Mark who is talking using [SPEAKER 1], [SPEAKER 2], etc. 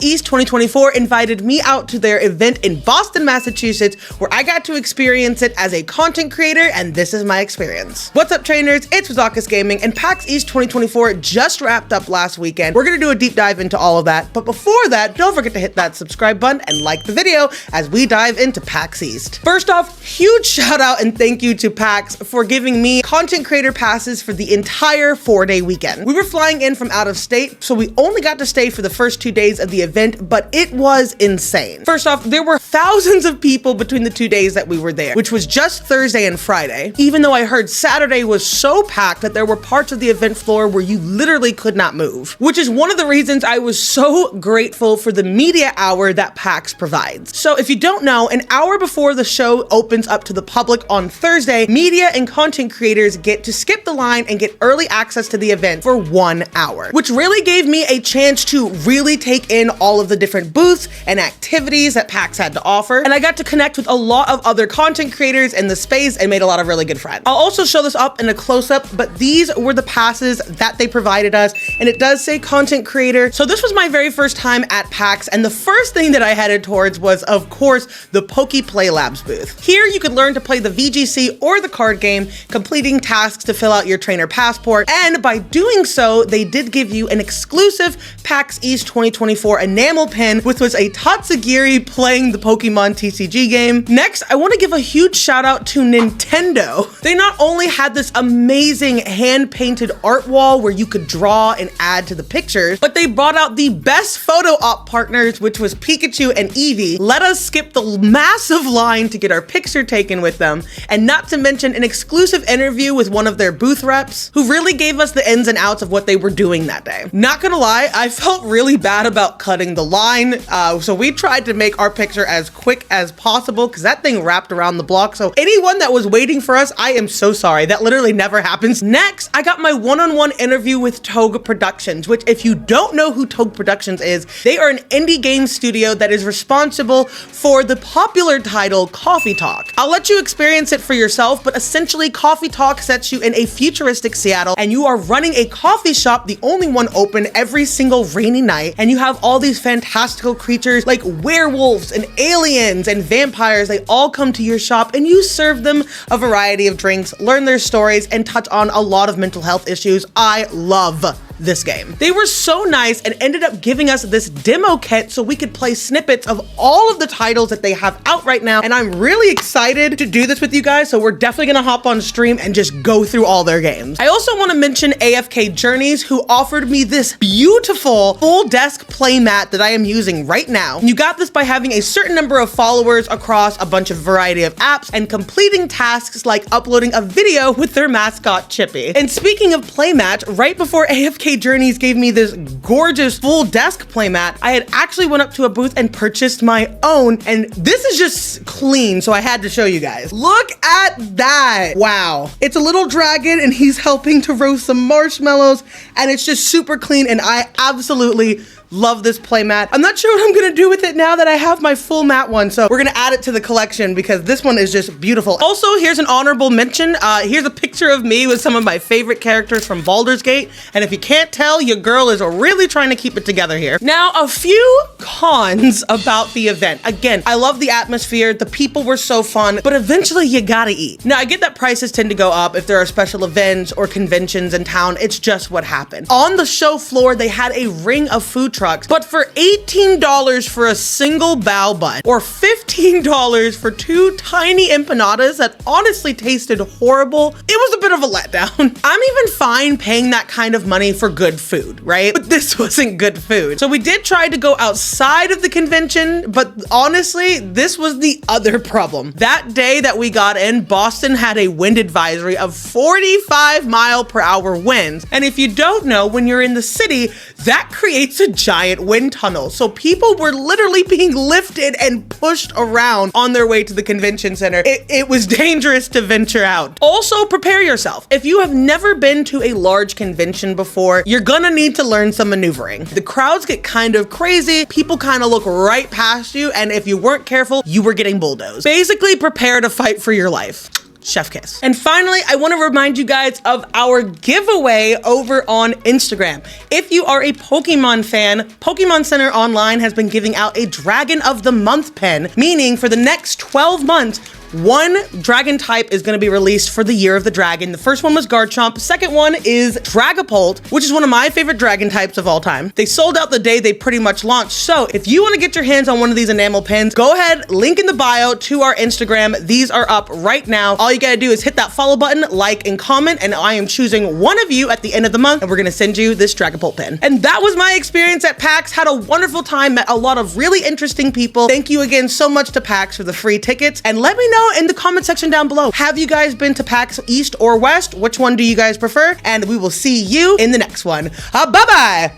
[SPEAKER 1] East 2024 invited me out to their event in Boston, Massachusetts, where I got to experience it as a content creator, and this is my experience. What's up, trainers? It's Wazakas Gaming, and Pax East 2024 just wrapped up last weekend. We're gonna do a deep dive into all of that, but before that, don't forget to hit that subscribe button and like the video as we dive into Pax East. First off, huge shout out and thank you to Pax for giving me content creator passes for the entire 4-day weekend. We were flying in from out of state, so we only got to stay for the first 2 days of the event, but it was insane. First off, there were thousands of people between the 2 days that we were there, which was just Thursday and Friday, even though I heard Saturday was so packed that there were parts of the event floor where you literally could not move, which is one of the reasons I was so grateful for the media hour that Pax provides. So if you don't know, an hour before the show opens up to the public on Thursday, media and content creators get to skip the line and get early access to the event for 1 hour, which really gave me a chance to really take in all of the different booths and activities that Pax had to offer. And I got to connect with a lot of other content creators in the space and made a lot of really good friends. I'll also show this up in a close-up, but these were the passes that they provided us, and it does say content creator. So this was my very first time at Pax, and the first thing that I headed towards was, of course, the Poke Play Labs booth. Here you could learn to play the VGC or the card game, completing tasks to fill out your trainer passport, and by doing so, they did give you an exclusive Pax East 2024 enamel pin, which was a Tatsugiri playing the Pokemon TCG game. Next, I want to give a huge shout out to Nintendo. They not only had this amazing hand-painted art wall where you could draw and add to the pictures, but they brought out the best photo op partners, which was Pikachu and Eevee. Let us skip the massive line to get our picture taken with them, and not to mention an exclusive interview with one of their booth reps who really gave us the ins and outs of what they were doing that day. Not gonna lie, I felt really bad about cutting the line, so we tried to make our picture as quick as possible because that thing wrapped around the block. So anyone that was waiting for us, I am so sorry. That literally never happens. Next, I got my one-on-one interview with Toga Productions, which if you don't know who Toga Productions is, they are an indie game studio that is responsible for the popular title Coffee Talk. I'll let you experience it for yourself, but essentially Coffee Talk sets you in a futuristic Seattle and you are running a coffee shop, the only one open every single rainy night, and you have all these fantastical creatures like werewolves and aliens and vampires. They all come to your shop and you serve them a variety of drinks, learn their stories, and touch on a lot of mental health issues. I love this game. They were so nice and ended up giving us this demo kit so we could play snippets of all of the titles that they have out right now, and I'm really excited to do this with you guys, so we're definitely gonna hop on stream and just go through all their games. I also want to mention AFK Journeys, who offered me this beautiful full desk playmat that I am using right now. You got this by having a certain number of followers across a bunch of variety of apps and completing tasks like uploading a video with their mascot Chippy. And speaking of playmat, right before AFK Journeys gave me this gorgeous full desk playmat, I had actually went up to a booth and purchased my own, and this is just clean, so I had to show you guys. Look at that. Wow. It's a little dragon and he's helping to roast some marshmallows, and it's just super clean, and I absolutely love this playmat. I'm not sure what I'm gonna do with it now that I have my full mat one, so we're gonna add it to the collection because this one is just beautiful. Also, here's an honorable mention. Here's a picture of me with some of my favorite characters from Baldur's Gate, and if you can't tell, your girl is really trying to keep it together here. Now, a few cons about the event. Again, I love the atmosphere, the people were so fun, but eventually you gotta eat. Now, I get that prices tend to go up if there are special events or conventions in town. It's just what happened. On the show floor, they had a ring of food trucks, but for $18 for a single bao bun or $15 for 2 tiny empanadas that honestly tasted horrible, it was a bit of a letdown. I'm even fine paying that kind of money for good food, right? But this wasn't good food. So we did try to go outside of the convention, but honestly, this was the other problem. That day that we got in, Boston had a wind advisory of 45-mile-per-hour winds. And if you don't know, when you're in the city, that creates a giant wind tunnel. So people were literally being lifted and pushed around on their way to the convention center. It was dangerous to venture out. Also, prepare yourself. If you have never been to a large convention before, you're gonna need to learn some maneuvering. The crowds get kind of crazy. People kind of look right past you, and if you weren't careful, you were getting bulldozed. Basically, prepare to fight for your life. chef kiss. And finally, I want to remind you guys of our giveaway over on Instagram. If you are a Pokemon fan, Pokemon Center Online has been giving out a Dragon of the Month pen, meaning for the next 12 months, one dragon type is going to be released for the Year of the Dragon. The first one was Garchomp. The second one is Dragapult, which is one of my favorite dragon types of all time. They sold out the day they pretty much launched. So if you want to get your hands on one of these enamel pins, go ahead, link in the bio to our Instagram. These are up right now. All you got to do is hit that follow button, like, and comment, and I am choosing one of you at the end of the month, and we're going to send you this Dragapult pin. And that was my experience at PAX. Had a wonderful time, met a lot of really interesting people. Thank you again so much to PAX for the free tickets, and let me know in the comment section down below. Have you guys been to PAX East or West? Which one do you guys prefer? And we will see you in the next one. Bye-bye.